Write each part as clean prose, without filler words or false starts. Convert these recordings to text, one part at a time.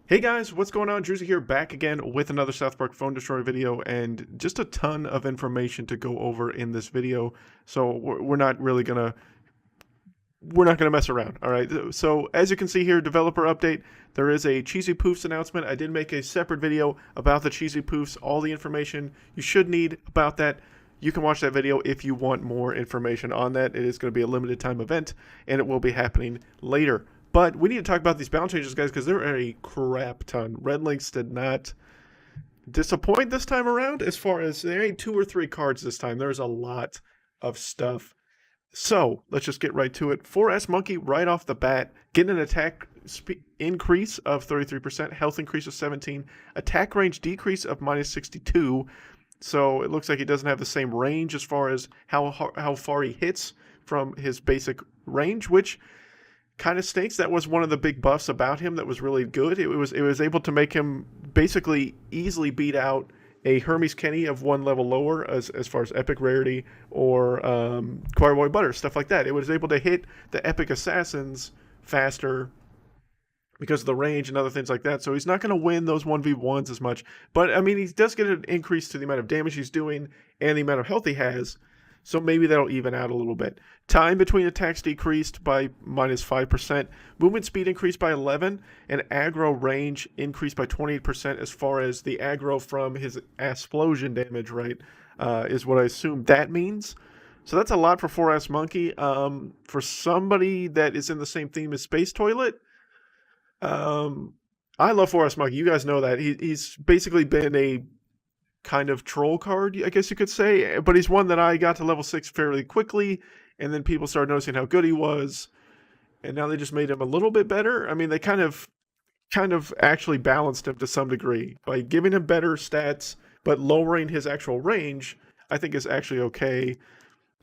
Hey guys, what's going on? Druzy here, back again with another South Park Phone Destroy video, and just a ton of information to go over in this video. So we're not really gonna mess around. All right. So as you can see here, developer update. There is a Cheesy Poofs announcement. I did make a separate video about the Cheesy Poofs, all the information you should need about that. You can watch that video if you want more information on that. It is going to be a limited time event, and it will be happening later. But we need to talk about these balance changes, guys, because there are a crap ton. Red Links did not disappoint this time around, as far as there ain't 2 or 3 cards this time. There's a lot of stuff. So let's just get right to it. 4S Monkey right off the bat, getting an attack increase of 33%, health increase of 17, attack range decrease of minus 62. So it looks like he doesn't have the same range as far as how far he hits from his basic range, which kind of stinks. That was one of the big buffs about him that was really good. It was able to make him basically easily beat out a Hermes Kenny of 1 level lower as far as epic rarity, or Choir Boy Butter, stuff like that. It was able to hit the epic assassins faster because of the range and other things like that. So he's not going to win those 1v1s as much. But, I mean, he does get an increase to the amount of damage he's doing and the amount of health he has. So maybe that'll even out a little bit. Time between attacks decreased by minus 5%. Movement speed increased by 11. And aggro range increased by 28% as far as the aggro from his explosion damage, right, is what I assume that means. So that's a lot for 4S Monkey. For somebody that is in the same theme as Space Toilet, I love 4S Monkey. You guys know that. He's basically been a kind of troll card, I guess you could say, but he's one that I got to level 6 fairly quickly, and then people started noticing how good he was, and now they just made him a little bit better. I mean, they kind of actually balanced him to some degree by giving him better stats, but lowering his actual range, I think is actually okay,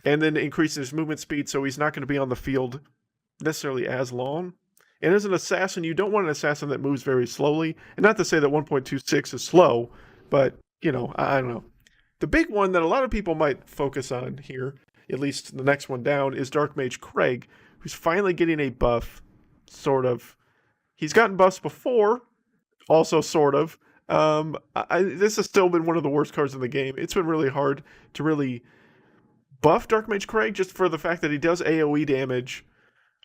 and then increasing his movement speed, so he's not going to be on the field necessarily as long. And as an assassin, you don't want an assassin that moves very slowly, and not to say that 1.26 is slow, but you know, I don't know. The big one that a lot of people might focus on here, at least the next one down, is Dark Mage Craig, who's finally getting a buff, sort of. He's gotten buffs before, also sort of. This has still been one of the worst cards in the game. It's been really hard to really buff Dark Mage Craig just for the fact that he does AoE damage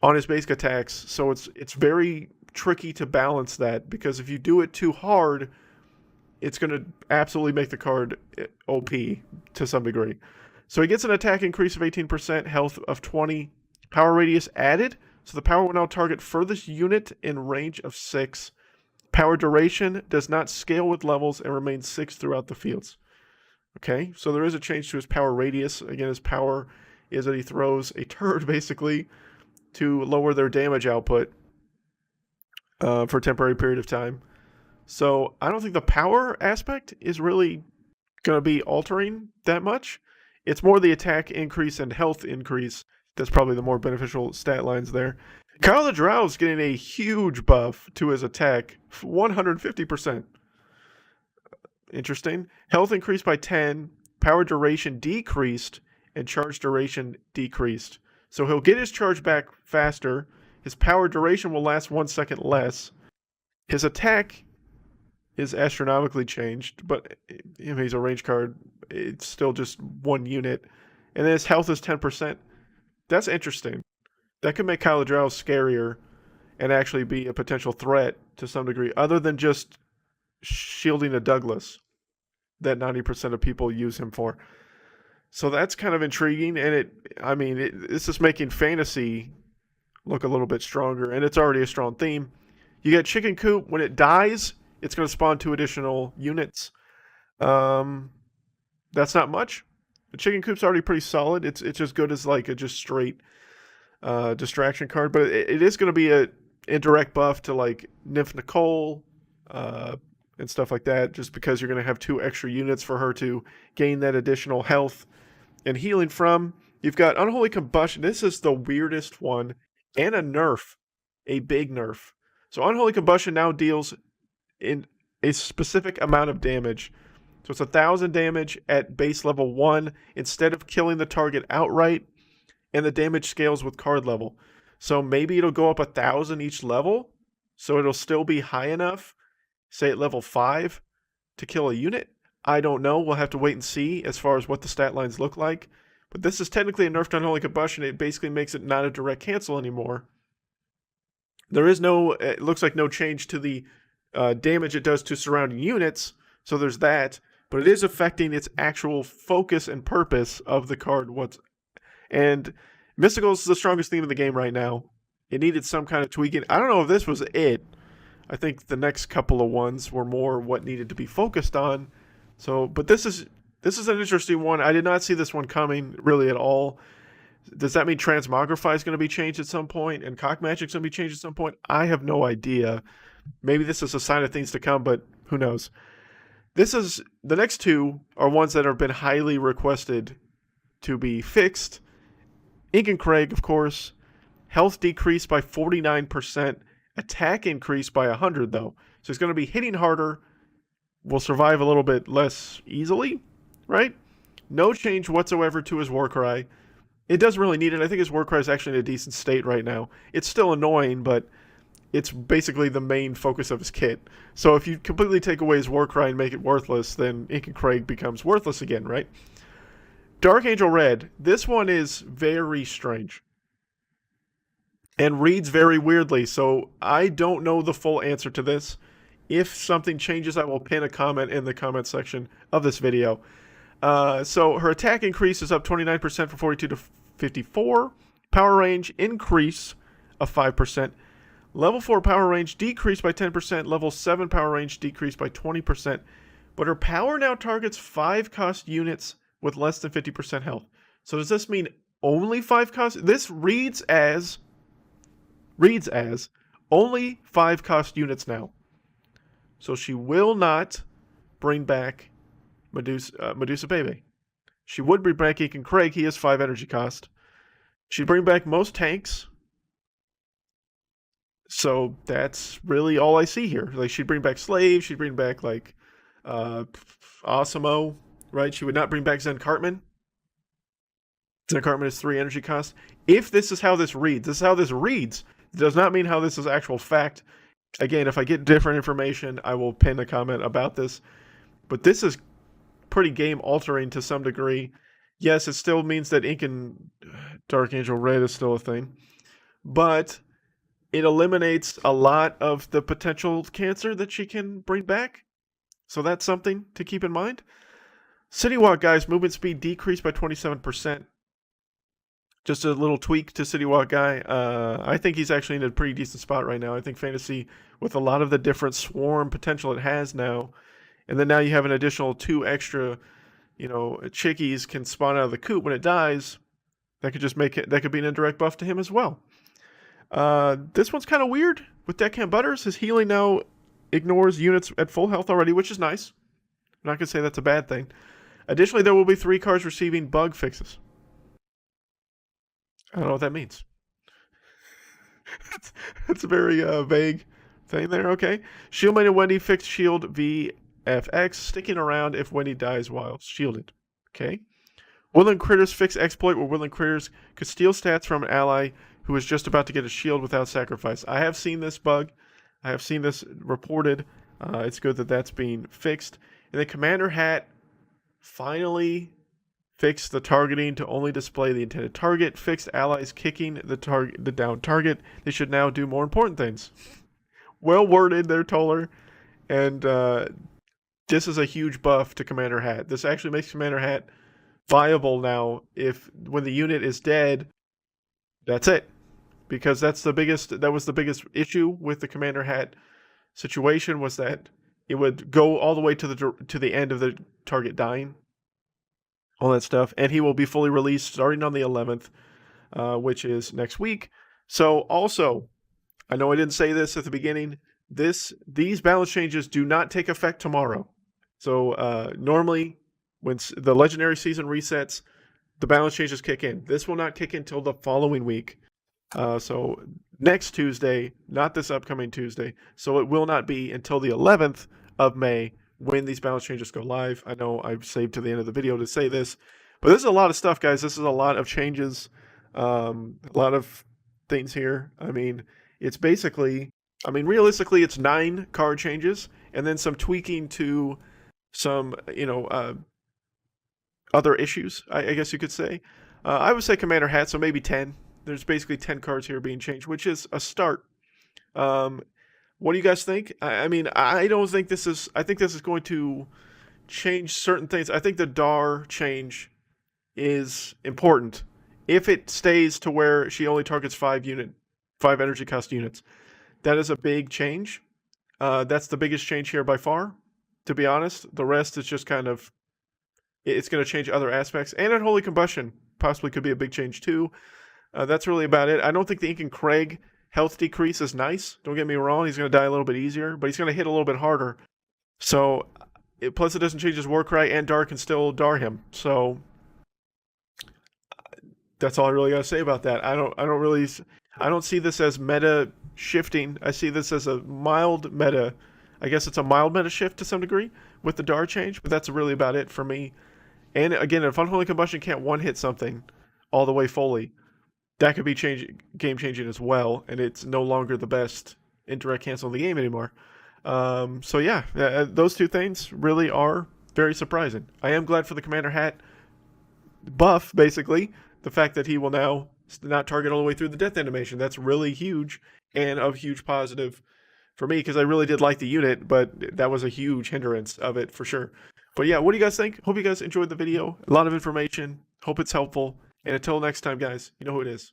on his basic attacks, so it's very tricky to balance that, because if you do it too hard, it's going to absolutely make the card OP to some degree. So he gets an attack increase of 18%, health of 20, power radius added, so the power will now target furthest unit in range of 6. Power duration does not scale with levels and remains 6 throughout the fields. Okay, so there is a change to his power radius. Again, his power is that he throws a turd, basically, to lower their damage output for a temporary period of time. So I don't think the power aspect is really going to be altering that much. It's more the attack increase and health increase that's probably the more beneficial stat lines there. Kyle the Drow is getting a huge buff to his attack, 150%. Interesting. Health increased by 10, power duration decreased, and charge duration decreased. So he'll get his charge back faster. His power duration will last 1 second less. His attack is astronomically changed, but he's a range card. It's still just 1 unit. And then his health is 10%. That's interesting. That could make Kyle Drow scarier and actually be a potential threat to some degree, other than just shielding a Douglas that 90% of people use him for. So that's kind of intriguing, and this is making fantasy look a little bit stronger, and it's already a strong theme. You get Chicken Coop. When it dies, it's going to spawn 2 additional units. That's not much. The Chicken Coop's already pretty solid. It's as good as like a just straight distraction card, but it is going to be a indirect buff to like Nymph Nicole and stuff like that, just because you're going to have 2 extra units for her to gain that additional health and healing from. You've got Unholy Combustion. This is the weirdest one, and a nerf, a big nerf. So Unholy Combustion now deals in a specific amount of damage. So it's 1,000 damage at base level 1 instead of killing the target outright, and the damage scales with card level. So maybe it'll go up 1,000 each level, so it'll still be high enough say at level 5 to kill a unit. I don't know. We'll have to wait and see as far as what the stat lines look like. But this is technically a nerf to Unholy Combustion. It basically makes it not a direct cancel anymore. There is no, it looks like no change to the damage it does to surrounding units. So there's that. But it is affecting its actual focus and purpose of the card. And Mystical is the strongest theme in the game right now. It needed some kind of tweaking. I don't know if this was it. I think the next couple of ones were more what needed to be focused on. So, but this is an interesting one. I did not see this one coming really at all. Does that mean Transmogrify is going to be changed at some point and Cock Magic's going to be changed at some point? I have no idea. Maybe this is a sign of things to come, but who knows? The next two are ones that have been highly requested to be fixed. Ink and Craig, of course. Health decreased by 49%. Attack increased by 100, though. So he's going to be hitting harder. Will survive a little bit less easily, right? No change whatsoever to his Warcry. It doesn't really need it. I think his Warcry is actually in a decent state right now. It's still annoying, but it's basically the main focus of his kit. So if you completely take away his Warcry and make it worthless, then Ink and Craig becomes worthless again, right? Dark Angel Red. This one is very strange. And reads very weirdly, so I don't know the full answer to this. If something changes, I will pin a comment in the comment section of this video. So her attack increase is up 29% from 42 to 54. Power range increase of 5%. Level 4 power range decreased by 10%. Level 7 power range decreased by 20%. But her power now targets 5 cost units with less than 50% health. So does this mean only 5 cost? This reads as only 5 cost units now. So she will not bring back Medusa Baby. She would bring back Ink and Craig. He has 5 energy cost. She'd bring back most tanks. So that's really all I see here. Like, she'd bring back Slave. She'd bring back, like, Osimo, right? She would not bring back Zen Cartman. Zen Cartman has 3 energy cost. If this is how this reads, it does not mean how this is actual fact. Again, if I get different information, I will pin a comment about this. But this is pretty game altering to some degree. Yes, it still means that Ink and Dark Angel Red is still a thing. But it eliminates a lot of the potential cancer that she can bring back. So that's something to keep in mind. City Walk, guys, movement speed decreased by 27%. Just a little tweak to City Walk Guy. I think he's actually in a pretty decent spot right now. I think Fantasy, with a lot of the different swarm potential it has now, and then now you have an additional 2 extra, chickies can spawn out of the coop when it dies. That could just make it. That could be an indirect buff to him as well. This one's kind of weird with Deckhand Butters. His healing now ignores units at full health already, which is nice. I'm not gonna say that's a bad thing. Additionally, there will be 3 cards receiving bug fixes. I don't know what that means. That's a very vague thing there. Okay. Shieldmate and Wendy fixed shield VFX, sticking around if Wendy dies while shielded. Okay. Woodland Critters fix exploit where Woodland Critters could steal stats from an ally who is just about to get a shield without sacrifice. I have seen this bug. I have seen this reported. It's good that that's being fixed. And the Commander Hat finally fixed the targeting to only display the intended target. Fixed allies kicking the down target. They should now do more important things. Well worded there, Toller. And this is a huge buff to Commander Hat. This actually makes Commander Hat viable now. If when the unit is dead, that's it. Because that was the biggest issue with the Commander Hat situation, was that it would go all the way to the end of the target dying. All that stuff. And he will be fully released starting on the 11th, which is next week. So also, I know I didn't say this at the beginning, these balance changes do not take effect tomorrow. So normally, when the Legendary season resets, the balance changes kick in. This will not kick in until the following week. So next Tuesday, not this upcoming Tuesday. So it will not be until the 11th of May when these balance changes go live. I know I've saved to the end of the video to say this, but this is a lot of stuff, guys. This is a lot of changes, a lot of things here. I mean, it's basically, realistically, it's 9 card changes, and then some tweaking to some, other issues, I guess you could say. I would say Commander Hat, so maybe 10. There's basically 10 cards here being changed, which is a start. What do you guys think? I mean, I don't think this is. I think this is going to change certain things. I think the DAR change is important. If it stays to where she only targets 5 energy cost units, that is a big change. That's the biggest change here by far, to be honest. The rest is just kind of, it's going to change other aspects. And Unholy Combustion possibly could be a big change too. That's really about it. I don't think the Ink and Craig health decrease is nice. Don't get me wrong. He's going to die a little bit easier, but he's going to hit a little bit harder. So, plus it doesn't change his war cry, and Dar can still Dar him. So, that's all I really got to say about that. I don't see this as meta shifting. I see this as a mild meta. I guess it's a mild meta shift to some degree with the DAR change, but that's really about it for me. And again, if Unholy Combustion can't one-hit something all the way fully, that could be game-changing as well, and it's no longer the best indirect cancel in the game anymore. So yeah, those two things really are very surprising. I am glad for the Commander Hat buff, basically. The fact that he will now not target all the way through the death animation. That's really huge and a huge positive for me, because I really did like the unit, but that was a huge hindrance of it for sure. But yeah, what do you guys think? Hope you guys enjoyed the video. A lot of information. Hope it's helpful. And until next time, guys, you know who it is.